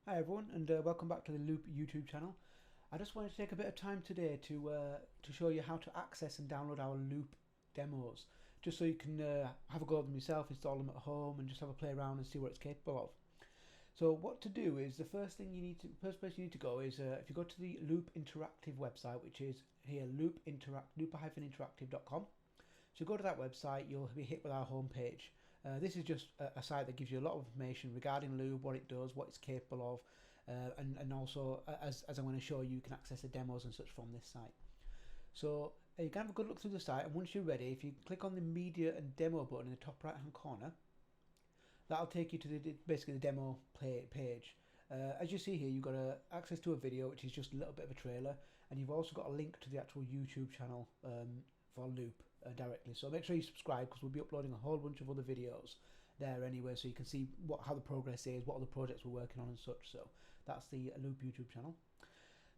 Hi everyone, and welcome back to the Loop YouTube channel. I just wanted to take a bit of time today to show you how to access and download our Loop demos, just so you can have a go at them yourself, install them at home, and just have a play around and see what it's capable of. So what to do is the first place you need to go is if you go to the Loop Interactive website, which is here loop-interactive.com. So go to that website, you'll be hit with our homepage. This is just a site that gives you a lot of information regarding Loop, what it does, what it's capable of, and also, as I'm going to show you, you can access the demos and such from this site. So you can have a good look through the site, and once you're ready, if you click on the Media and Demo button in the top right hand corner, that'll take you to basically the demo page. As you see here, you've got access to a video, which is just a little bit of a trailer, and you've also got a link to the actual YouTube channel for Loop directly. So make sure you subscribe, because we'll be uploading a whole bunch of other videos there anyway, so you can see how the progress is, what other projects we're working on and such. So that's the Loop YouTube channel.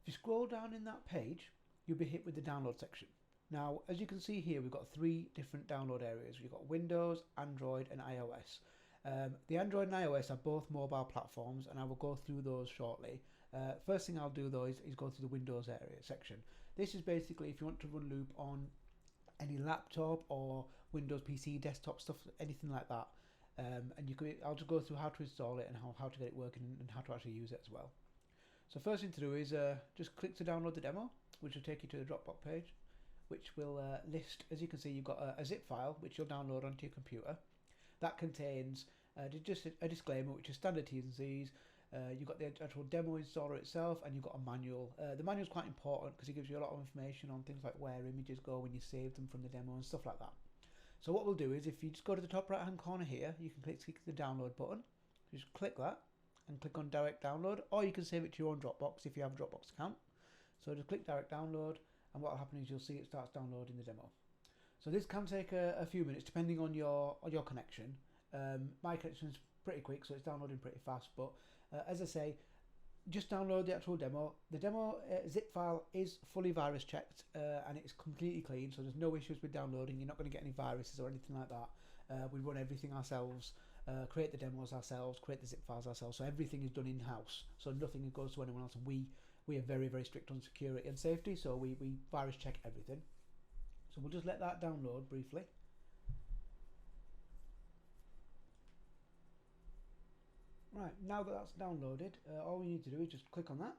If you scroll down in that page, you'll be hit with the download section. Now, as you can see here, we've got 3 different download areas. We've got Windows, Android and iOS. The Android and iOS are both mobile platforms, and I will go through those shortly. First thing I'll do though is go through the Windows area section. This is basically if you want to run Loop on any laptop or Windows PC, desktop stuff, anything like that. And I'll just go through how to install it and how to get it working and how to actually use it as well. So first thing to do is just click to download the demo, which will take you to the Dropbox page, which will list, as you can see, you've got a zip file which you'll download onto your computer. That contains just a disclaimer, which is standard T's and C's. You've got the actual demo installer itself, and you've got a manual. The manual is quite important because it gives you a lot of information on things like where images go when you save them from the demo and stuff like that. So what we'll do is, if you just go to the top right hand corner here, you can click the download button. Just click that and click on direct download, or you can save it to your own Dropbox if you have a Dropbox account. So just click direct download, and what will happen is you'll see it starts downloading the demo. So this can take a few minutes depending on your connection. My connection is pretty quick, so it's downloading pretty fast, but as I say, just download the actual demo. The demo zip file is fully virus checked, and it's completely clean, so there's no issues with downloading. You're not going to get any viruses or anything like that. We run everything ourselves, create the demos ourselves, create the zip files ourselves, so everything is done in-house, so nothing goes to anyone else. And we are very, very strict on security and safety, so we virus check everything. So we'll just let that download briefly. Right, now that that's downloaded, all we need to do is just click on that,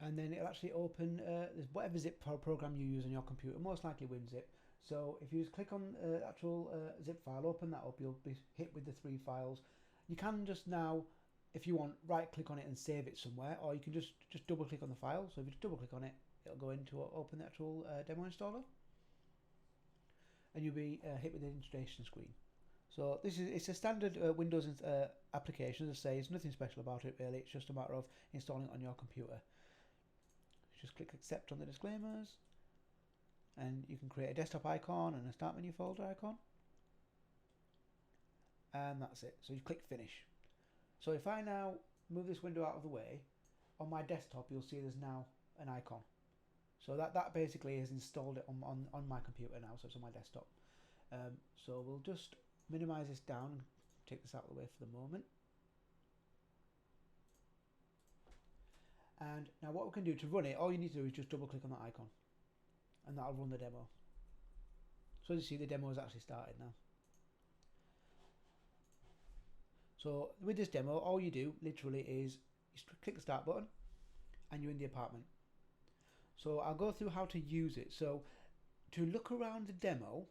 and then it'll actually open whatever zip file program you use on your computer, most likely WinZip. So if you just click on the actual zip file, open that up, you'll be hit with the 3 files. You can just now, if you want, right click on it and save it somewhere, or you can just double click on the file. So if you just double click on it, it'll go into open the actual demo installer, and you'll be hit with the installation screen. So it's a standard Windows application. As I say, it's nothing special about it really. It's just a matter of installing it on your computer. Just click accept on the disclaimers, and you can create a desktop icon and a start menu folder icon, and that's it. So you click finish. So if I now move this window out of the way, on my desktop you'll see there's now an icon. So that basically has installed it on my computer now, so it's on my desktop. So we'll just minimize this down and take this out of the way for the moment. And now what we can do to run it, all you need to do is just double click on that icon, and that'll run the demo. So as you see, the demo has actually started now. So with this demo, all you do literally is you click the start button, and you're in the apartment. So I'll go through how to use it. So to look around the demo,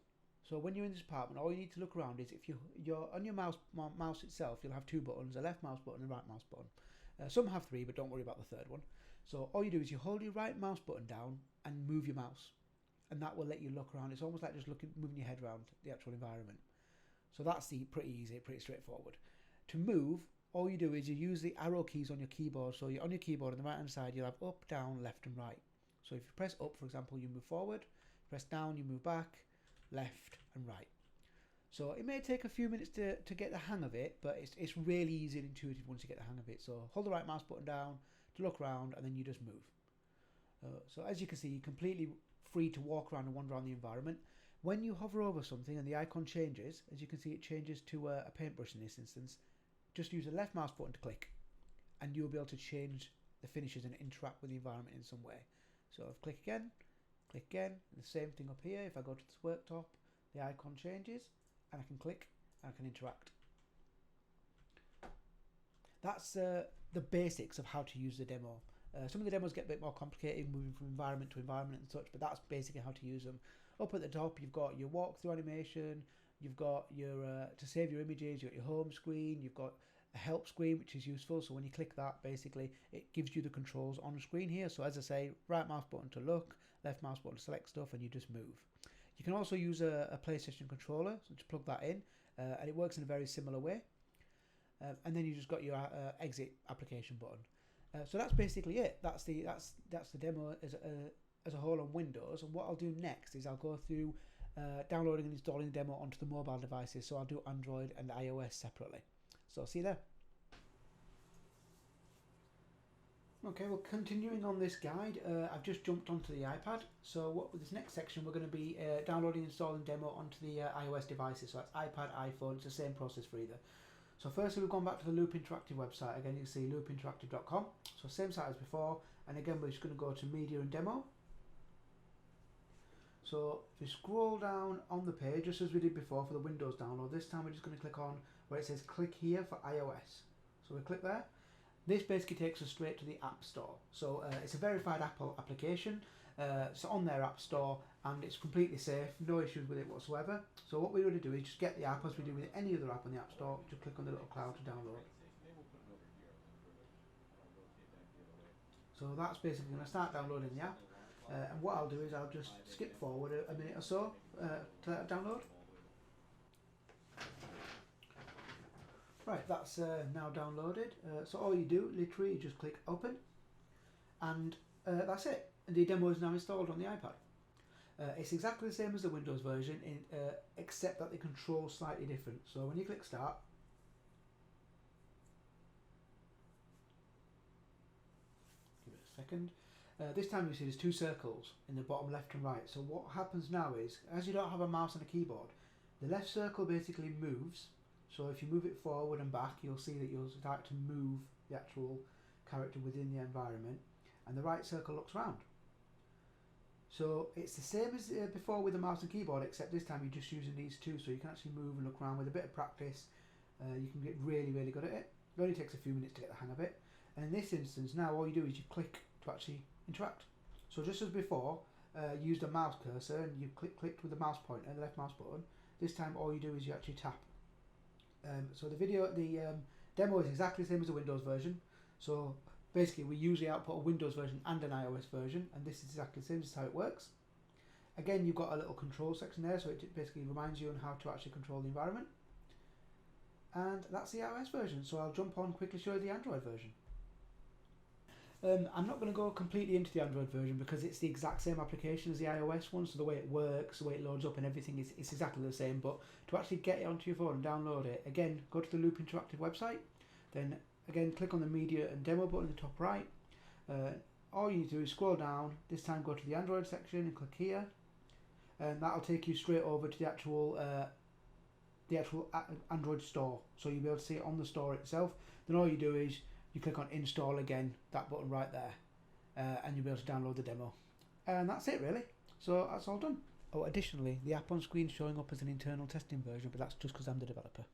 so when you're in this apartment, all you need to look around is if you're on your mouse itself, you'll have 2 buttons, a left mouse button and a right mouse button. Some have 3, but don't worry about the 3rd one. So all you do is you hold your right mouse button down and move your mouse, and that will let you look around. It's almost like just moving your head around the actual environment. So that's pretty easy, pretty straightforward. To move, all you do is you use the arrow keys on your keyboard. So you're on your keyboard on the right hand side, you'll have up, down, left and right. So if you press up, for example, you move forward, press down, you move back, left and right. So it may take a few minutes to get the hang of it, but it's really easy and intuitive once you get the hang of it. So hold the right mouse button down to look around, and then you just move. So as you can see, you're completely free to walk around and wander around the environment. When you hover over something and the icon changes, as you can see, it changes to a paintbrush in this instance. just use the left mouse button to click, and you'll be able to change the finishes and interact with the environment in some way. So I've click again, and the same thing up here. If I go to this worktop, the icon changes, and I can click and I can interact. That's the basics of how to use the demo. Some of the demos get a bit more complicated, moving from environment to environment and such, but that's basically how to use them. Up at the top, you've got your walkthrough animation, you've got your to save your images, you've got your home screen, you've got a help screen, which is useful. So when you click that, basically it gives you the controls on screen here. So as I say, right mouse button to look, left mouse button to select stuff, and you just move. You can also use a PlayStation controller, so just plug that in, and it works in a very similar way. And then you just got your exit application button. So that's basically it. That's the demo as a whole on Windows. And what I'll do next is I'll go through downloading and installing the demo onto the mobile devices. So I'll do Android and iOS separately. So I'll see you there. Okay, well, continuing on this guide, I've just jumped onto the iPad. So with this next section, we're going to be downloading and installing demo onto the iOS devices. So that's iPad, iPhone. It's the same process for either. So firstly, we've gone back to the Loop Interactive website. Again, you can see loopinteractive.com. So same site as before. And again, we're just going to go to Media and Demo. So if you scroll down on the page, just as we did before for the Windows download, this time we're just going to click on where it says click here for iOS. So we click there. This basically takes us straight to the App Store. So it's a verified Apple application. It's on their App Store and it's completely safe, no issues with it whatsoever. So what we're going to do is just get the app as we do with any other app on the App Store. Just click on the little cloud to download. So that's basically going to start downloading the app. And what I'll do is I'll just skip forward a minute or so to let it download. Right, that's now downloaded. So all you do, literally, you just click open, and that's it. And the demo is now installed on the iPad. It's exactly the same as the Windows version, except that the controls slightly different. So when you click start, give it a second. This time you see there's two circles in the bottom left and right. So what happens now is, as you don't have a mouse and a keyboard, the left circle basically moves. So if you move it forward and back, you'll see that you'll start to move the actual character within the environment, and the right circle looks round. So it's the same as before with the mouse and keyboard, except this time you're just using these two, so you can actually move and look around. With a bit of practice, you can get really, really good at it. It only takes a few minutes to get the hang of it. And in this instance, now all you do is you click to actually interact. So just as before, you used a mouse cursor and you clicked with the mouse pointer and the left mouse button. This time all you do is you actually tap. So the demo is exactly the same as the Windows version. So basically we usually output a Windows version and an iOS version, and this is exactly the same. This is how it works. Again, you've got a little control section there, so it basically reminds you on how to actually control the environment. And that's the iOS version. So I'll jump on quickly show you the Android version. I'm not going to go completely into the Android version because it's the exact same application as the iOS one, so the way it works, the way it loads up and everything is exactly the same. But to actually get it onto your phone and download it, again, go to the Loop Interactive website, then again click on the Media and Demo button in the top right. All you need to do is scroll down, this time go to the Android section and click here, and that'll take you straight over to the actual Android store, so you'll be able to see it on the store itself. Then all you do is you click on install again, that button right there, and you'll be able to download the demo. And that's it really, so that's all done. Oh, additionally, the app on screen is showing up as an internal testing version, but that's just because I'm the developer.